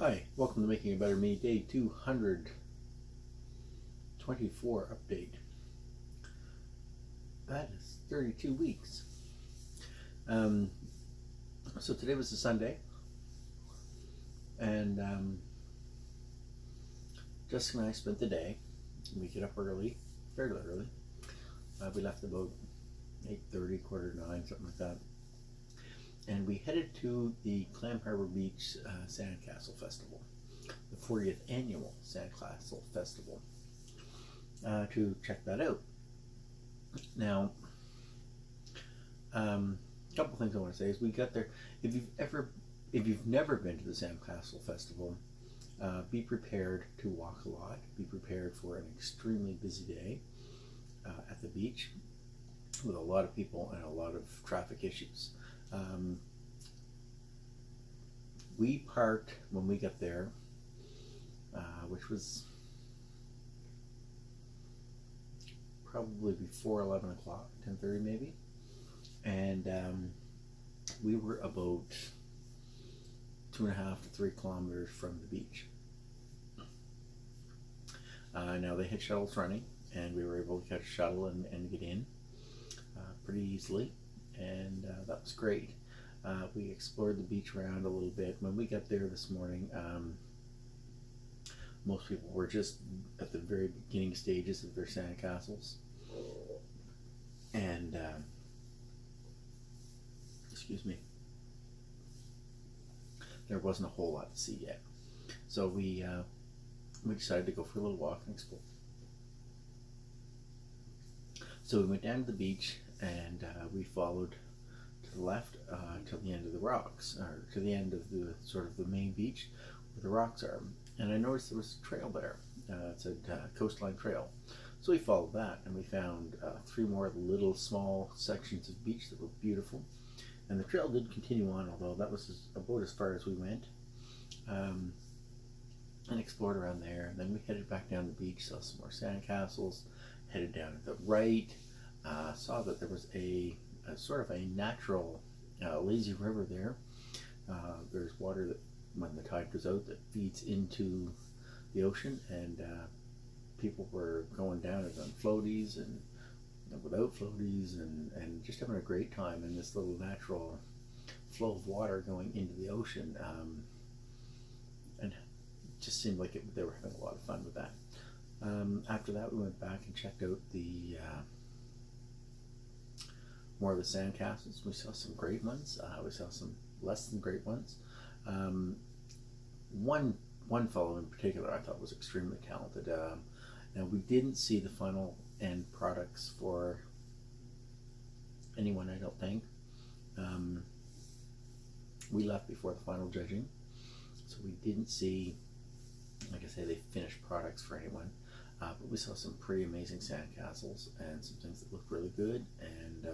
Hi, welcome to Making a Better Me, day 224 update. That is 32 weeks. So today was a Sunday, and Jessica and I spent the day. We get up early, fairly early. We left about 8:30, quarter to 9, something like that. And we headed to the Clam Harbor Beach Sandcastle Festival, the 40th annual Sandcastle Festival, to check that out. Now, a couple things I want to say is we got there. If you've never been to the Sandcastle Festival, be prepared to walk a lot. Be prepared for an extremely busy day at the beach with a lot of people and a lot of traffic issues. We parked when we got there, which was probably before 11 o'clock, 10:30 maybe, and we were about 2.5 to 3 kilometers from the beach. Now they had shuttles running, and we were able to catch a shuttle and get in pretty easily, and that was great. We explored the beach around a little bit. When we got there this morning, most people were just at the very beginning stages of their sandcastles, and excuse me, there wasn't a whole lot to see yet. So we decided to go for a little walk and explore. So we went down to the beach, and we followed to the left till the end of the rocks, or to the end of the sort of the main beach where the rocks are. And I noticed there was a trail there. It said Coastline Trail. So we followed that, and we found 3 more little small sections of beach that were beautiful. And the trail did continue on, although that was about as far as we went. And explored around there. And then we headed back down the beach, saw some more sandcastles, headed down to the right, saw that there was a sort of a natural lazy river there. There's water that, when the tide goes out, that feeds into the ocean, and people were going down it on floaties and without floaties, and just having a great time in this little natural flow of water going into the ocean, and it just seemed like they were having a lot of fun with that. After that, we went back and checked out the more of the sandcastles. We saw some great ones. We saw some less than great ones. One fellow in particular I thought was extremely talented. Now, we didn't see the final end products for anyone, I don't think. We left before the final judging, so we didn't see, like I say, the finished products for anyone. But we saw some pretty amazing sandcastles and some things that looked really good, and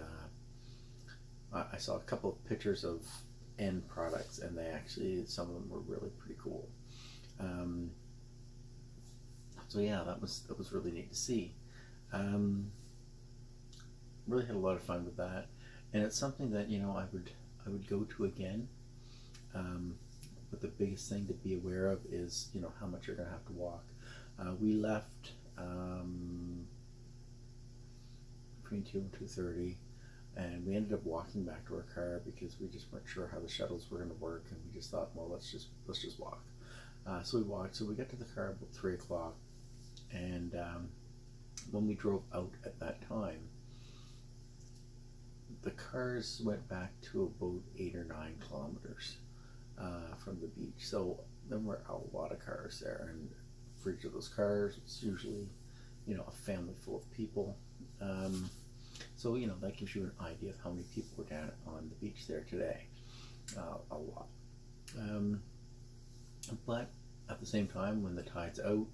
I saw a couple of pictures of end products, and some of them were really pretty cool. So yeah, that was really neat to see. Really had a lot of fun with that, and it's something that I would go to again. But the biggest thing to be aware of is how much you're going to have to walk. We left between 2 and 2:30, and we ended up walking back to our car because we just weren't sure how the shuttles were going to work, and we just thought, well, let's just walk. So we walked. So we got to the car about 3 o'clock, and when we drove out at that time, the cars went back to about 8 or 9 kilometers from the beach. So there were a lot of cars there, and for each of those cars, it's usually a family full of people. So that gives you an idea of how many people were down on the beach there today. A lot. But at the same time, when the tide's out,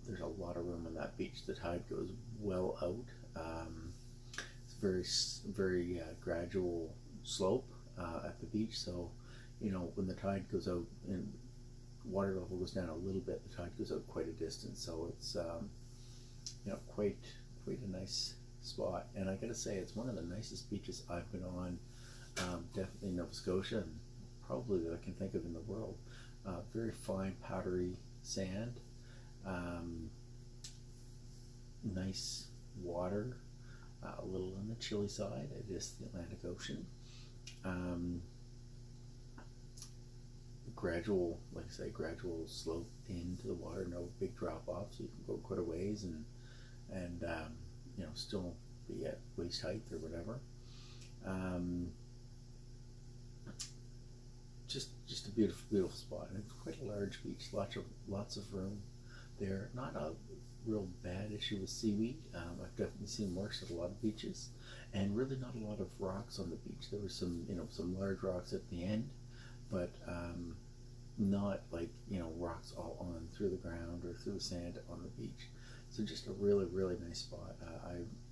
there's a lot of room on that beach. The tide goes well out. It's very gradual slope at the beach. So when the tide goes out and water level goes down a little bit, the tide goes out quite a distance. So it's quite a nice spot. And I gotta say, it's one of the nicest beaches I've been on, definitely in Nova Scotia, and probably that I can think of in the world. very fine powdery sand, um, nice water, a little on the chilly side. It is the Atlantic Ocean. Um, Gradual, like I say, gradual slope into the water, no big drop off, so you can go quite a ways and still be at waist height or whatever. Um, just a beautiful spot, and it's quite a large beach. Lots of room there. Not a real bad issue with seaweed. I've definitely seen worse at a lot of beaches, and really not a lot of rocks on the beach. There were some large rocks at the end, but not like rocks all on through the ground or through the sand on the beach. So just a really nice spot.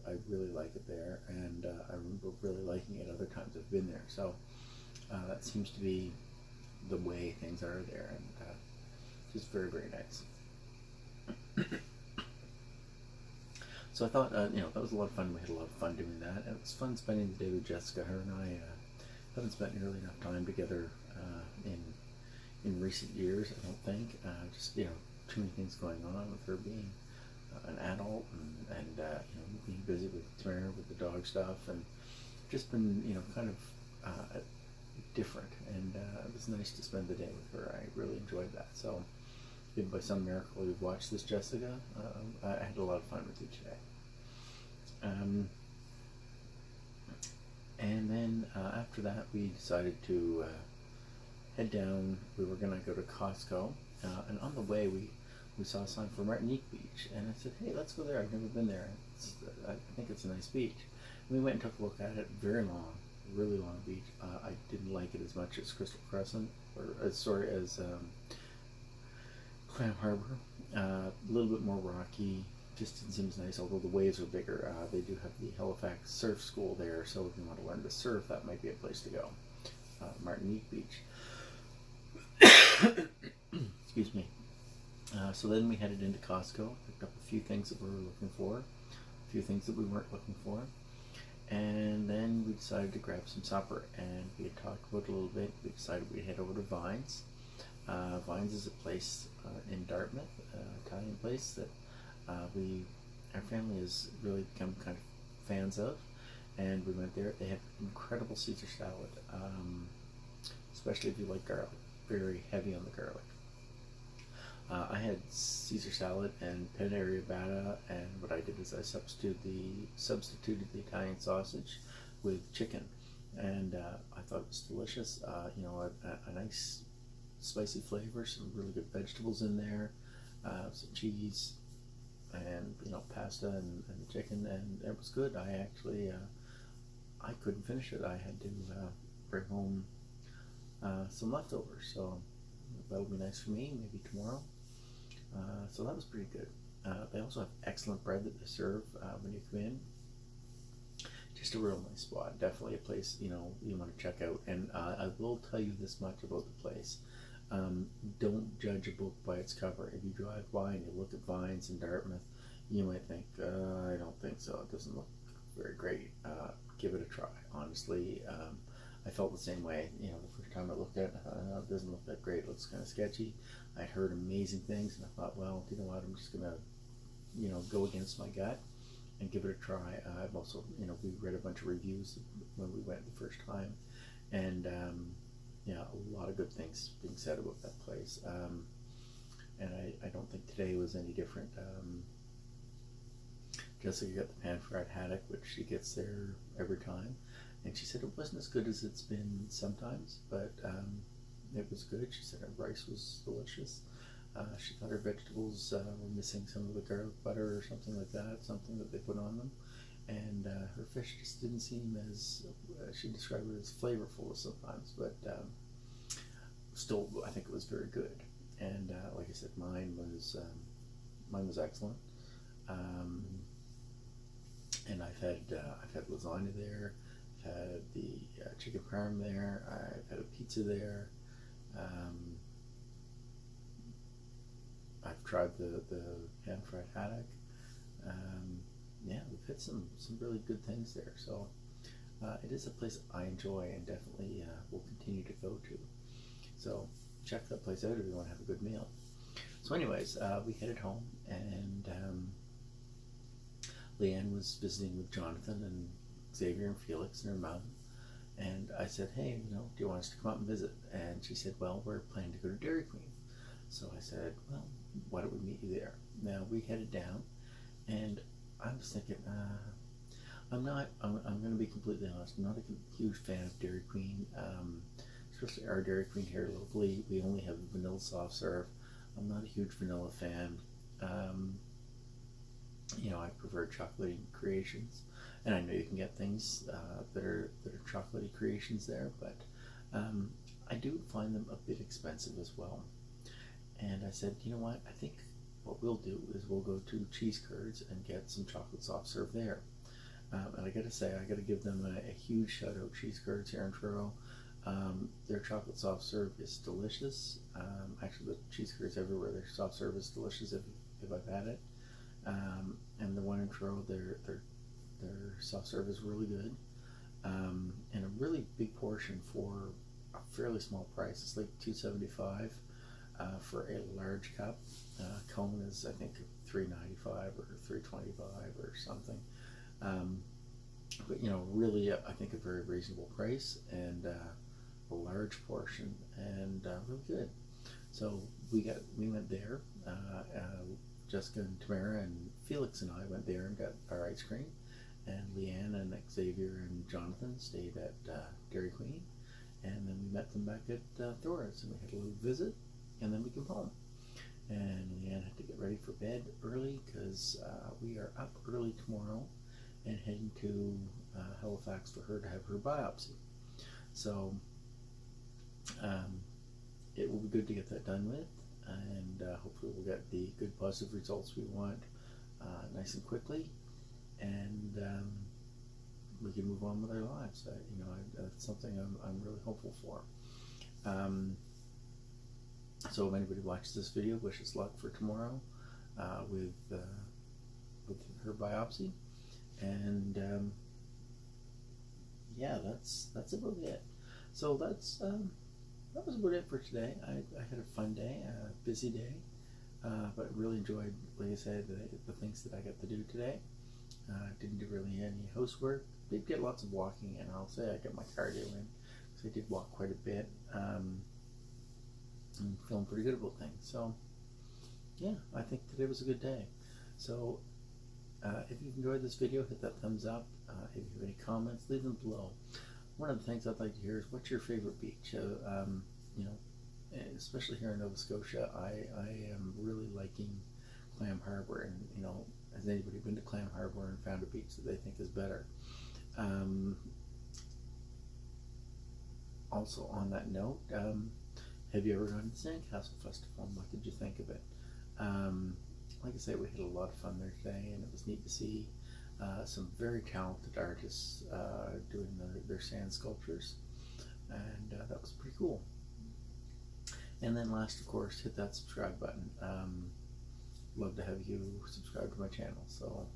I really like it there, and I remember really liking it other times I've been there. So that seems to be the way things are there, and just very nice. So I thought that was a lot of fun. We had a lot of fun doing that, and it was fun spending the day with Jessica. Her and I haven't spent nearly enough time together in recent years. I don't think just too many things going on with her being an adult and being busy with Tamara with the dog stuff, and just been kind of different, and it was nice to spend the day with her. I really enjoyed that. So if by some miracle you've watched this, Jessica, I had a lot of fun with you today. And then after that we decided to head down. We were going to go to Costco, and on the way we saw a sign for Martinique Beach, and I said, hey, let's go there. I've never been there. I think it's a nice beach. And we went and took a look at it. Really long beach. I didn't like it as much as Crystal Crescent, as Clam Harbor. A little bit more rocky. Just didn't seem as nice, although the waves are bigger. They do have the Halifax Surf School there, so if you want to learn to surf, that might be a place to go. Martinique Beach. Excuse me. So then we headed into Costco, picked up a few things that we were looking for, a few things that we weren't looking for, and then we decided to grab some supper, and we had talked about it a little bit. We decided we'd head over to Vines. Vines is a place in Dartmouth, Italian place that our family has really become kind of fans of, and we went there. They have incredible Caesar salad, especially if you like garlic, very heavy on the garlic. I had Caesar salad and penne arrabbiata, and what I did is I substituted the Italian sausage with chicken, and I thought it was delicious. A nice spicy flavor, some really good vegetables in there, some cheese, and pasta and chicken, and it was good. I actually I couldn't finish it. I had to bring home some leftovers, so that'll be nice for me, maybe tomorrow. So that was pretty good. They also have excellent bread that they serve when you come in. Just a real nice spot. Definitely a place you want to check out. And I will tell you this much about the place. Don't judge a book by its cover. If you drive by and you look at Vines in Dartmouth, you might think, I don't think so. It doesn't look very great. Give it a try. Honestly, I felt the same way. The first time I looked at it, I thought, it doesn't look that great. It looks kind of sketchy. I'd heard amazing things, and I thought, well, you know what? I'm just gonna, go against my gut and give it a try. I've also, we read a bunch of reviews when we went the first time, and a lot of good things being said about that place. And I don't think today was any different. Jessica got the pan fried haddock, which she gets there every time, and she said it wasn't as good as it's been sometimes, but it was good. She said her rice was delicious. She thought her vegetables were missing some of the garlic butter or something like that, something that they put on them, and her fish just didn't seem as, she described it as flavorful as sometimes, but still I think it was very good. And like I said, mine was excellent. And I've had lasagna there. I've had the chicken parm there. I've had a pizza there. I've tried the pan fried haddock. We've had some really good things there. So it is a place I enjoy and definitely will continue to go to. So check that place out if you want to have a good meal. So anyways, we headed home, and Leanne was visiting with Jonathan and Xavier and Felix and her mom. And I said, hey, do you want us to come out and visit? And she said, well, we're planning to go to Dairy Queen. So I said, well, why don't we meet you there? Now we headed down, and I was thinking, I'm going to be completely honest, I'm not a huge fan of Dairy Queen, especially our Dairy Queen here locally. We only have vanilla soft serve. I'm not a huge vanilla fan. I prefer chocolatey creations, and I know you can get things that are chocolatey creations there, but I do find them a bit expensive as well. And I said, you know what? I think what we'll do is we'll go to Cheese Curds and get some chocolate soft serve there. And I gotta say, I gotta give them a huge shout out, Cheese Curds here in Truro. Their chocolate soft serve is delicious. Actually, the Cheese Curds everywhere, their soft serve is delicious if I've had it. And the one in Truro, their soft serve is really good. And a really big portion for a fairly small price. It's like $2.75 for a large cup. Cone is, I think, $3.95 or $3.25 or something. But really, I think a very reasonable price, and a large portion, and really good. So we went there. Jessica and Tamara and Felix and I went there and got our ice cream, and Leanne and Xavier and Jonathan stayed at Dairy Queen, and then we met them back at Thor's, and we had a little visit, and then we came home. And Leanne had to get ready for bed early because we are up early tomorrow and heading to Halifax for her to have her biopsy. So it will be good to get that done with, and hopefully we'll get the good positive results we want nice and quickly, and we can move on with our lives. That's something I'm really hopeful for. So if anybody watches this video, wish us luck for tomorrow with her biopsy. And yeah, that's about it. So that was about it for today. I had a fun day, a busy day, but really enjoyed, like I said, the things that I got to do today. Didn't do really any housework. Did get lots of walking, and I'll say I got my cardio in, because I did walk quite a bit. I'm feeling pretty good about things. So yeah, I think today was a good day. So if you've enjoyed this video, hit that thumbs up. If you have any comments, leave them below. One of the things I'd like to hear is, what's your favorite beach? Especially here in Nova Scotia, I am really liking Clam Harbour, and has anybody been to Clam Harbour and found a beach that they think is better? Also on that note, have you ever gone to the Sandcastle Festival? What did you think of it? Like I say, we had a lot of fun there today, and it was neat to see some very talented artists doing their sand sculptures, and that was pretty cool. And then last, of course, hit that subscribe button. Love to have you subscribe to my channel, so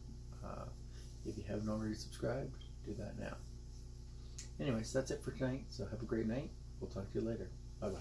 if you haven't already subscribed, do that now. Anyways, that's it for tonight, so have a great night. We'll talk to you later. Bye-bye.